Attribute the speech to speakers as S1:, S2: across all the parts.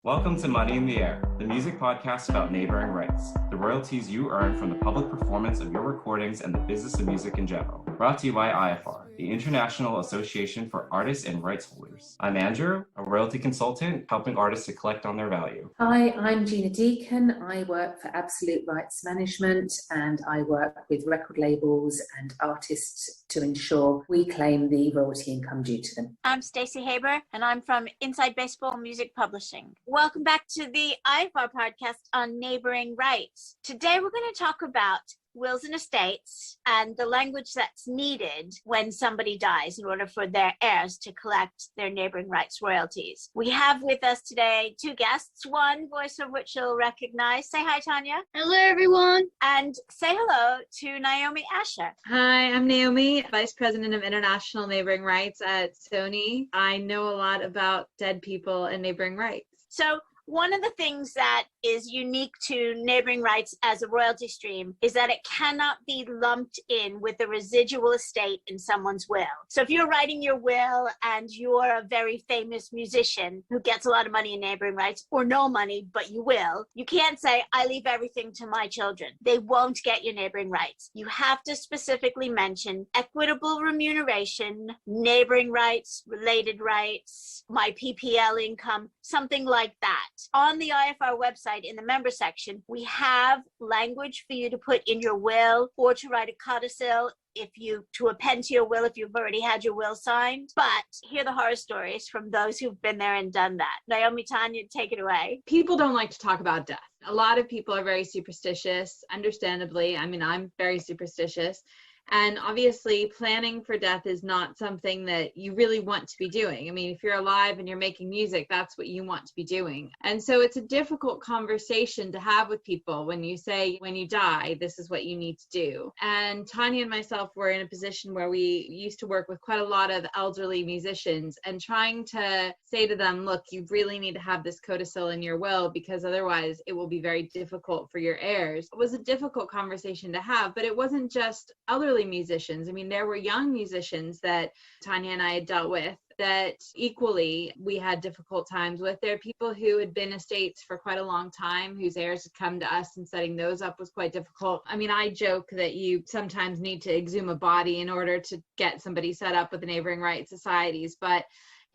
S1: Welcome to Money in the Air, the music podcast about neighboring rights, the royalties you earn from the public performance of your recordings and the business of music in general. Brought to you by IAFAR, the International Association for Artists and Rights Holders. I'm Andrew, a royalty consultant helping artists to collect on their value.
S2: Hi, I'm Gina Deacon. I work for Absolute Rights Management and I work with record labels and artists to ensure we claim the royalty income due to them.
S3: I'm Stacey Haber and I'm from Inside Baseball Music Publishing. Welcome back to the IAFAR podcast on neighboring rights. Today we're going to talk about wills and estates and the language that's needed when somebody dies in order for their heirs to collect their neighboring rights royalties. We have with us today two guests, one voice of which you'll recognize. Say hi, Tanya.
S4: Hello, everyone.
S3: And say hello to Naomi Asher.
S5: Hi, I'm Naomi, Vice President of International Neighboring Rights at Sony. I know a lot about dead people and neighboring rights.
S3: So one of the things that is unique to neighboring rights as a royalty stream is that it cannot be lumped in with the residual estate in someone's will. So if you're writing your will and you're a very famous musician who gets a lot of money in neighboring rights, or no money, but you will, you can't say, I leave everything to my children. They won't get your neighboring rights. You have to specifically mention equitable remuneration, neighboring rights, related rights, my PPL income, something like that. On the IAFAR website, in the member section, we have language for you to put in your will or to write a codicil to append to your will if you've already had your will signed. But hear the horror stories from those who've been there and done that. Naomi, Tanya, take it away.
S5: People don't like to talk about death. A lot of people are very superstitious, understandably. I mean, I'm very superstitious. And obviously, planning for death is not something that you really want to be doing. I mean, if you're alive and you're making music, that's what you want to be doing. And so it's a difficult conversation to have with people when you say, when you die, this is what you need to do. And Tanya and myself were in a position where we used to work with quite a lot of elderly musicians and trying to say to them, look, you really need to have this codicil in your will because otherwise it will be very difficult for your heirs. It was a difficult conversation to have, but it wasn't just elderly musicians. I mean, there were young musicians that Tanya and I had dealt with that equally we had difficult times with. There are people who had been estates for quite a long time whose heirs had come to us, and setting those up was quite difficult. I mean, I joke that you sometimes need to exhume a body in order to get somebody set up with the neighboring rights societies, but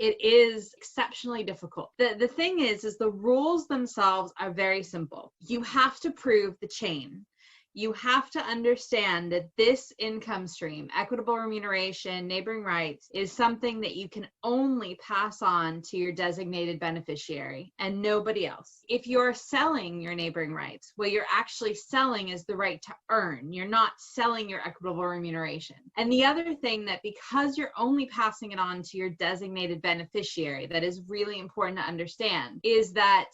S5: it is exceptionally difficult. The thing is the rules themselves are very simple. You have to prove the chain. You have to understand that this income stream, equitable remuneration, neighboring rights, is something that you can only pass on to your designated beneficiary and nobody else. If you're selling your neighboring rights, what you're actually selling is the right to earn. You're not selling your equitable remuneration. And the other thing that because you're only passing it on to your designated beneficiary, that is really important to understand, is that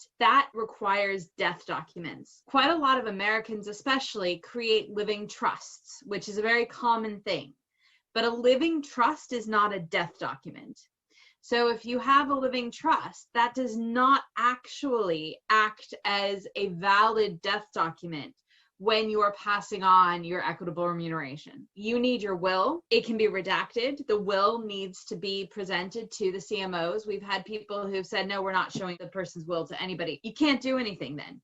S5: requires death documents. Quite a lot of Americans especially create living trusts, which is a very common thing. But a living trust is not a death document. So if you have a living trust, that does not actually act as a valid death document when you are passing on your equitable remuneration. You need your will. It can be redacted. The will needs to be presented to the CMOs. We've had people who've said, no, we're not showing the person's will to anybody. You can't do anything then.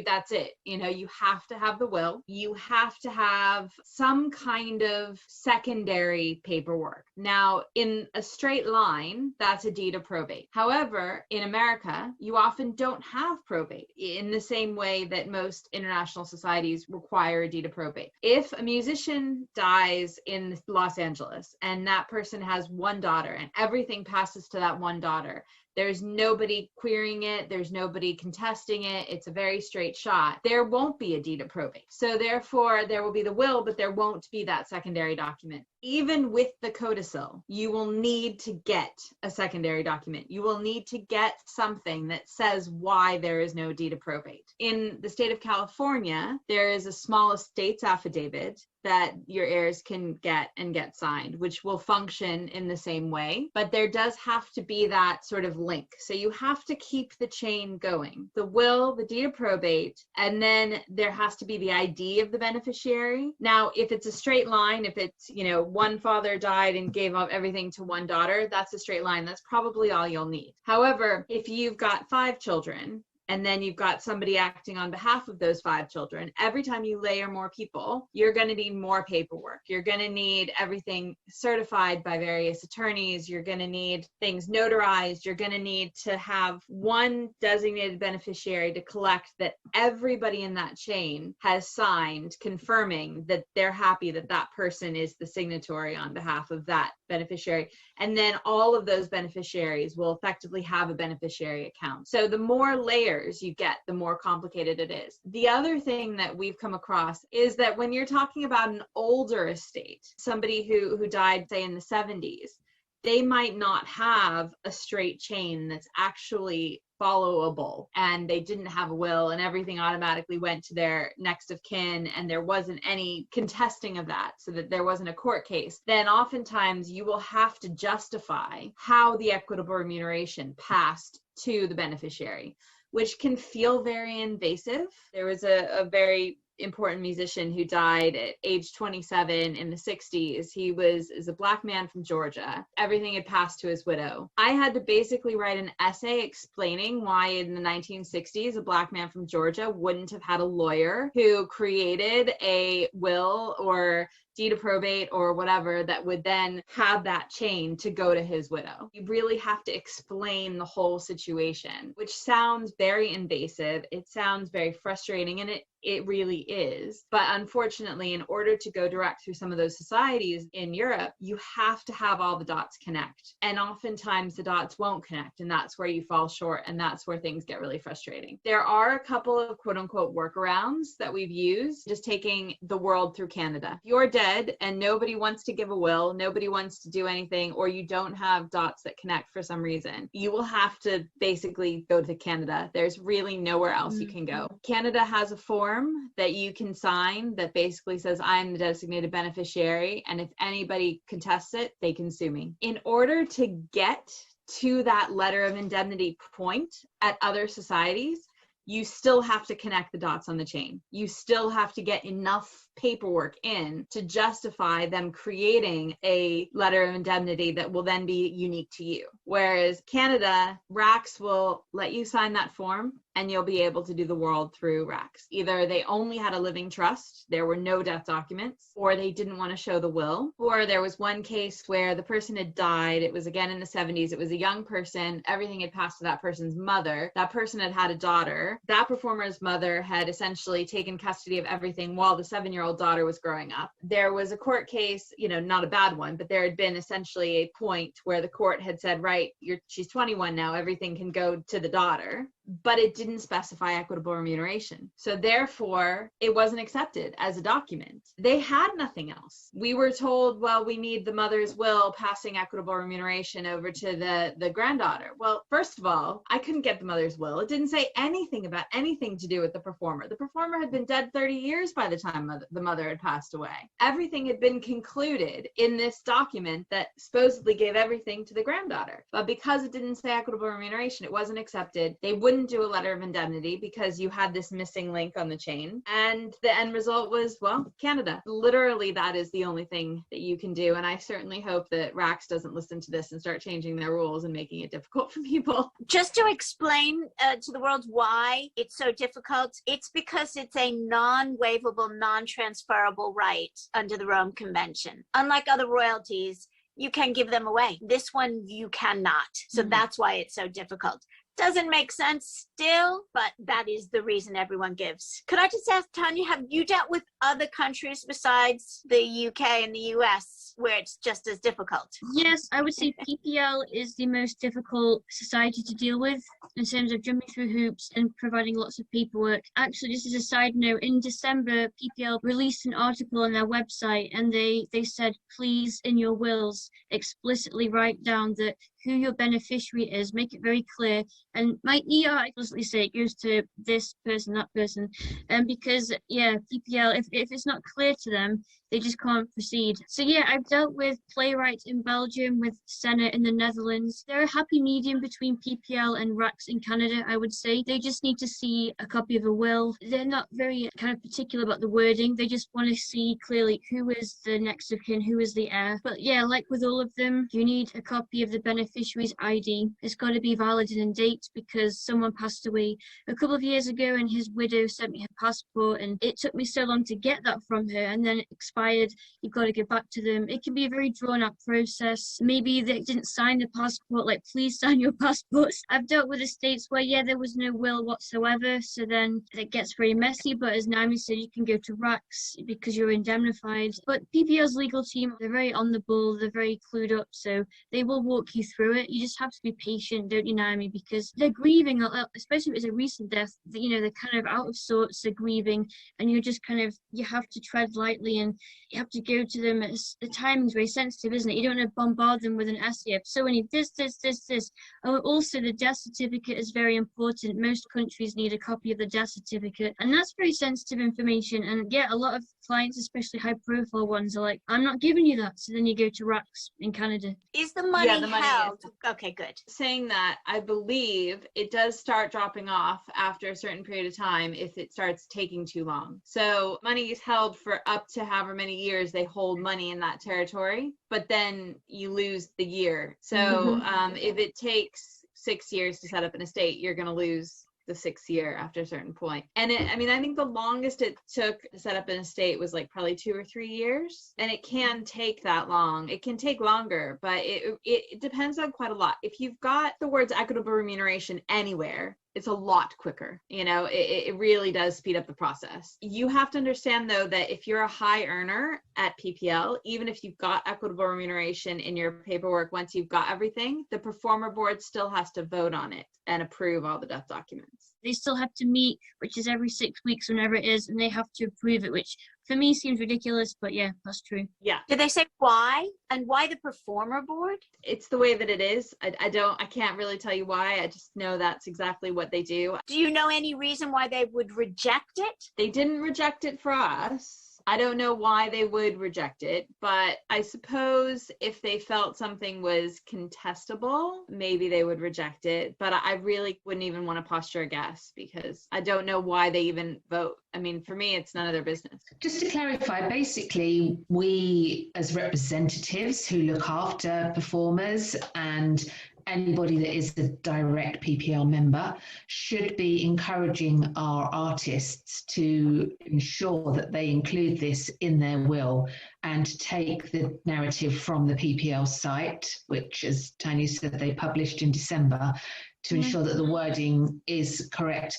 S5: That's it. You have to have the will. You have to have some kind of secondary paperwork. Now, in a straight line, that's a deed of probate. However, in America, you often don't have probate in the same way that most international societies require a deed of probate. If a musician dies in Los Angeles and that person has one daughter and everything passes to that one daughter, there's nobody querying it. There's nobody contesting it. It's a very straight shot. There won't be a deed of probate. So therefore, there will be the will, but there won't be that secondary document. Even with the codicil, you will need to get a secondary document. You will need to get something that says why there is no deed of probate. In the state of California, there is a small estates affidavit that your heirs can get and get signed, which will function in the same way. But there does have to be that sort of link. So you have to keep the chain going. The will, the deed of probate, and then there has to be the ID of the beneficiary. Now, if it's a straight line, if it's, one father died and gave up everything to one daughter, that's a straight line. That's probably all you'll need. However, if you've got 5 children, and then you've got somebody acting on behalf of those 5 children, every time you layer more people, you're going to need more paperwork. You're going to need everything certified by various attorneys. You're going to need things notarized. You're going to need to have one designated beneficiary to collect that everybody in that chain has signed, confirming that they're happy that that person is the signatory on behalf of that beneficiary. And then all of those beneficiaries will effectively have a beneficiary account. So the more layers you get, the more complicated it is. The other thing that we've come across is that when you're talking about an older estate, somebody who died, say, in the 70s, they might not have a straight chain that's actually followable, and they didn't have a will, and everything automatically went to their next of kin, and there wasn't any contesting of that, so that there wasn't a court case. Then oftentimes you will have to justify how the equitable remuneration passed to the beneficiary, which can feel very invasive. There was a very important musician who died at age 27 in the 60s. He is a Black man from Georgia. Everything had passed to his widow. I had to basically write an essay explaining why in the 1960s a Black man from Georgia wouldn't have had a lawyer who created a will or deed of probate or whatever that would then have that chain to go to his widow. You really have to explain the whole situation, which sounds very invasive. It sounds very frustrating, and it really is. But unfortunately, in order to go direct through some of those societies in Europe, you have to have all the dots connect. And oftentimes the dots won't connect, and that's where you fall short, and that's where things get really frustrating. There are a couple of quote unquote workarounds that we've used, just taking the world through Canada. If you're dead and nobody wants to give a will, nobody wants to do anything, or you don't have dots that connect for some reason, you will have to basically go to Canada. There's really nowhere else you can go. Canada has a form that you can sign that basically says, I'm the designated beneficiary, and if anybody contests it, they can sue me. In order to get to that letter of indemnity point at other societies, you still have to connect the dots on the chain. You still have to get enough paperwork in to justify them creating a letter of indemnity that will then be unique to you. Whereas Canada, RACS will let you sign that form and you'll be able to do the world through RACS. Either they only had a living trust, there were no death documents, or they didn't want to show the will, or there was one case where the person had died. It was again in the 70s. It was a young person. Everything had passed to that person's mother. That person had had a daughter. That performer's mother had essentially taken custody of everything while the 7-year-old daughter was growing up. There was a court case, not a bad one, but there had been essentially a point where the court had said, right, she's 21 now, everything can go to the daughter, but it didn't specify equitable remuneration. So therefore, it wasn't accepted as a document. They had nothing else. We were told, well, we need the mother's will passing equitable remuneration over to the granddaughter. Well, first of all, I couldn't get the mother's will. It didn't say anything about anything to do with the performer. The performer had been dead 30 years by the time the mother had passed away. Everything had been concluded in this document that supposedly gave everything to the granddaughter. But because it didn't say equitable remuneration, it wasn't accepted. They wouldn't do a letter of indemnity because you had this missing link on the chain. And the end result was, well, Canada. Literally, that is the only thing that you can do. And I certainly hope that RACS doesn't listen to this and start changing their rules and making it difficult for people.
S3: Just to explain to the world why it's so difficult, it's because it's a non-waivable, non-transferable right under the Rome Convention. Unlike other royalties, you can give them away. This one, you cannot. So that's why it's so difficult. Doesn't make sense still, but that is the reason everyone gives. Could I just ask, Tanya, have you dealt with other countries besides the UK and the US where it's just as difficult?
S4: Yes, I would say PPL is the most difficult society to deal with in terms of jumping through hoops and providing lots of paperwork. Actually, just as a side note, in December, PPL released an article on their website, and they said, please, in your wills, explicitly write down that who your beneficiary is, make it very clear. And my ER explicitly say it goes to this person, that person. Because, PPL, if it's not clear to them, they just can't proceed. So yeah, I've dealt with playwrights in Belgium, with Senate in the Netherlands. They're a happy medium between PPL and RACs in Canada, I would say. They just need to see a copy of a will. They're not very kind of particular about the wording. They just want to see clearly who is the next of kin, who is the heir. But yeah, like with all of them, you need a copy of the beneficiary's ID. It's got to be valid and in date, because someone passed away a couple of years ago and his widow sent me her passport, and it took me so long to get that from her, and then it expired. You've got to go back to them. It can be a very drawn out process. Maybe they didn't sign the passport, like, please sign your passports. I've dealt with estates where, yeah, there was no will whatsoever, so then it gets very messy. But as Naomi said, you can go to RACs because you're indemnified. But PPL's legal team, they're very on the ball, they're very clued up, so they will walk you through it. You just have to be patient, don't you, Naomi? Because they're grieving, especially if it's a recent death. You know, they're kind of out of sorts, they're grieving, and you're just kind of, you have to tread lightly, and you have to go to them. The timing's very sensitive, isn't it? You don't want to bombard them with an essay of, so we need this. Oh, also, the death certificate is very important. Most countries need a copy of the death certificate, and that's very sensitive information. And yeah, a lot of clients, especially high profile ones, are like, I'm not giving you that. So then you go to RACs in Canada.
S3: Is the money,
S5: Yeah, the money
S3: held?
S5: is.
S3: Okay, good.
S5: Saying that, I believe it does start dropping off after a certain period of time if it starts taking too long. So money is held for up to however many years they hold money in that territory, but then you lose the year. So if it takes 6 years to set up an estate, you're going to lose the 6th year after a certain point. And I think the longest it took to set up an estate was like probably 2 or 3 years. And it can take that long. It can take longer, but it depends on quite a lot. If you've got the words equitable remuneration anywhere, it's a lot quicker. You know, it really does speed up the process. You have to understand, though, that if you're a high earner at PPL, even if you've got equitable remuneration in your paperwork, once you've got everything, the performer board still has to vote on it and approve all the death documents.
S4: They still have to meet, which is every 6 weeks, whenever it is, and they have to approve it, which for me seems ridiculous, but yeah, that's true.
S5: Yeah.
S3: Did they say why? And why the performer board?
S5: It's the way that it is. I can't really tell you why. I just know that's exactly what they do.
S3: Do you know any reason why they would reject it?
S5: They didn't reject it for us. I don't know why they would reject it, but I suppose if they felt something was contestable, maybe they would reject it. But I really wouldn't even want to posture a guess, because I don't know why they even vote. I mean, for me, it's none of their business.
S2: Just to clarify, basically, we as representatives who look after performers and anybody that is a direct PPL member should be encouraging our artists to ensure that they include this in their will and take the narrative from the PPL site, which, as Tanya said, they published in December, to ensure that the wording is correct.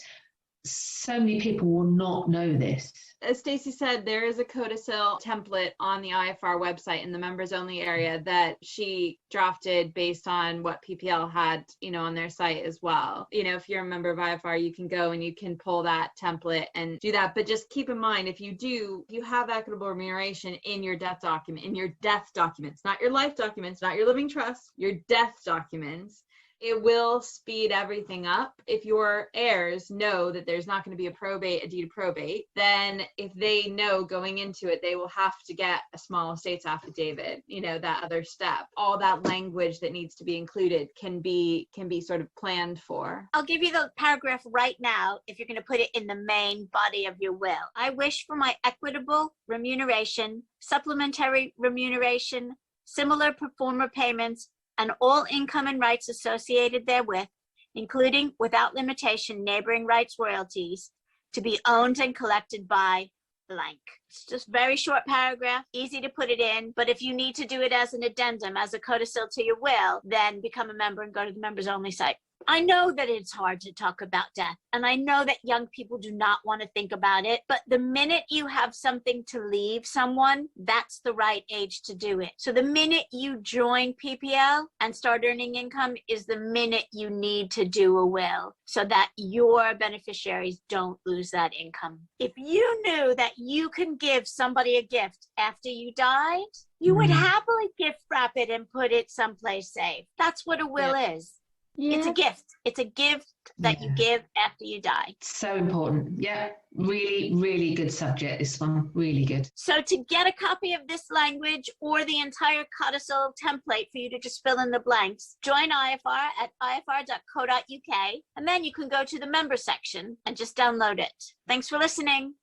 S2: So many people will not know this.
S5: As Stacey said, there is a codicil template on the IAFAR website in the members only area that she drafted based on what PPL had, on their site as well. If you're a member of IAFAR, you can go and you can pull that template and do that. But just keep in mind, if you have equitable remuneration in your death document, in your death documents, not your life documents, not your living trust, your death documents, it will speed everything up. If your heirs know that there's not going to be a deed of probate, then if they know going into it, they will have to get a small estates affidavit, that other step. All that language that needs to be included can be sort of planned for.
S3: I'll give you the paragraph right now if you're going to put it in the main body of your will. I wish for my equitable remuneration, supplementary remuneration, similar performer payments, and all income and rights associated therewith, including without limitation neighboring rights royalties, to be owned and collected by blank. It's just very short paragraph, easy to put it in, but if you need to do it as an addendum, as a codicil to your will, then become a member and go to the members only site. I know that it's hard to talk about death, and I know that young people do not want to think about it, but the minute you have something to leave someone, that's the right age to do it. So the minute you join PPL and start earning income is the minute you need to do a will so that your beneficiaries don't lose that income. If you knew that you can give somebody a gift after you died, you would happily gift wrap it and put it someplace safe. That's what a will is. It's a gift. It's a gift that you give after you die.
S2: So important. Yeah, really, really good subject, this one. Really good.
S3: So to get a copy of this language or the entire codicil template for you to just fill in the blanks, join IAFAR at iafar.co.uk, and then you can go to the member section and just download it. Thanks for listening.